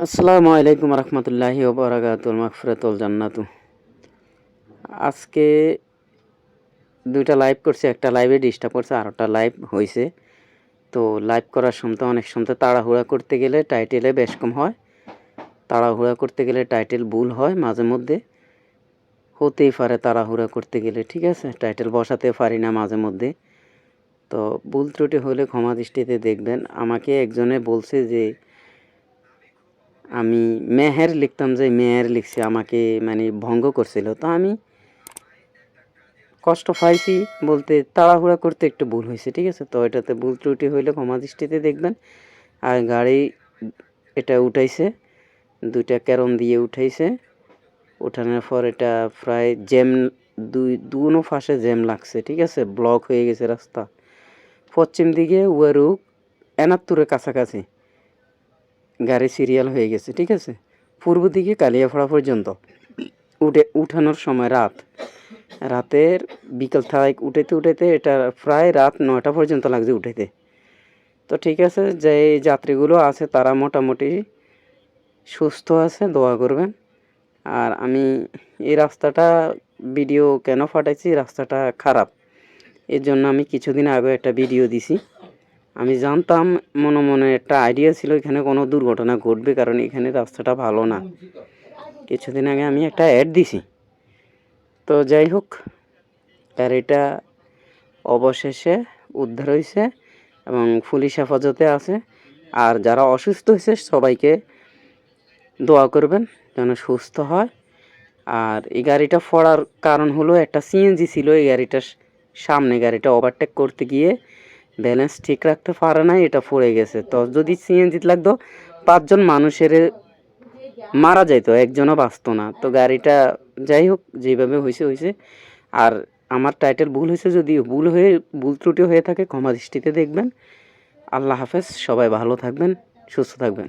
আসসালামু আলাইকুম রহমতুল্লাহি ওবরাকাতুল মাগফিরাতুল জান্নাতু। আজকে দুইটা লাইভ করছি, একটা লাইভে ডিস্টার্ব করছে, আর একটা লাইভ হয়েছে। তো লাইভ করার সময় অনেক সময় তাড়াহুড়া করতে গেলে টাইটেলে বেশ কম হয়, তাড়াহুড়া করতে গেলে টাইটেল ভুল হয়, মাঝে মধ্যে হতেই পারে তাড়াহুড়া করতে গেলে, ঠিক আছে, টাইটেল বসাতে পারি না মাঝে মধ্যে। তো ভুল ত্রুটি হলে ক্ষমা দৃষ্টিতে দেখবেন। আমাকে একজনে বলছে যে আমি মেহের লিখতাম, যে মেহের লিখছি, আমাকে মানে ভঙ্গ করছিল। তো আমি কষ্ট পাইছি বলতে তাড়াহুড়া করতে একটু ভুল হয়েছে, ঠিক আছে। তো এটাতে ভুল ত্রুটি হইলে ক্ষমা দৃষ্টিতে দেখবেন। আর গাড়ি এটা উঠাইছে, দুইটা ক্যারন দিয়ে উঠাইছে, উঠানোর পর এটা প্রায় জ্যাম, দুনো পাশে জ্যাম লাগছে, ঠিক আছে, ব্লক হয়ে গেছে রাস্তা। পশ্চিম দিকে ওয়ারুক এনাত্তরের কাছাকাছি গাড়ি সিরিয়াল হয়ে গেছে, ঠিক আছে। পূর্ব দিকে কালিয়াফড়া পর্যন্ত উঠানোর সময় রাতের বিকেল থেকে উঠাইতে এটা প্রায় রাত 9টা পর্যন্ত লাগছে উঠাইতে। তো ঠিক আছে, যে যাত্রীগুলো আছে তারা মোটামুটি সুস্থ আছে, দোয়া করবেন। আর আমি এই রাস্তাটা ভিডিও কেন পাঠাইছি, রাস্তাটা খারাপ, এর জন্য আমি কিছুদিন আগে একটা ভিডিও দিছি। আমি জানতাম, মনে মনে একটা আইডিয়া ছিল এখানে কোনো দুর্ঘটনা ঘটবে, কারণ এখানে রাস্তাটা ভালো না। কিছুদিন আগে আমি একটা অ্যাড দিছি। তো যাই হোক, গাড়িটা অবশেষে উদ্ধার হয়েছে এবং পুলিশ হেফাজতে আছে। আর যারা অসুস্থ হয়েছে সবাইকে দোয়া করবেন যেন সুস্থ হয়। আর এই গাড়িটা পড়ার কারণ হলো, একটা সিএনজি ছিল এই গাড়িটার সামনে, গাড়িটা ওভারটেক করতে গিয়ে ব্যালেন্স ঠিক রাখতে পারে না, এটা পড়ে গেছে। তো যদি সিএনজি লাগতো 5জন মানুষের মারা যাইতো, একজনও বাঁচত না। তো গাড়িটা যাই হোক, যেভাবে হয়েছে। আর আমার টাইটেল ভুল হয়েছে, যদি ভুল ত্রুটি হয়ে থাকে ক্ষমা দৃষ্টিতে দেখবেন। আল্লাহ হাফেজ, সবাই ভালো থাকবেন, সুস্থ থাকবেন।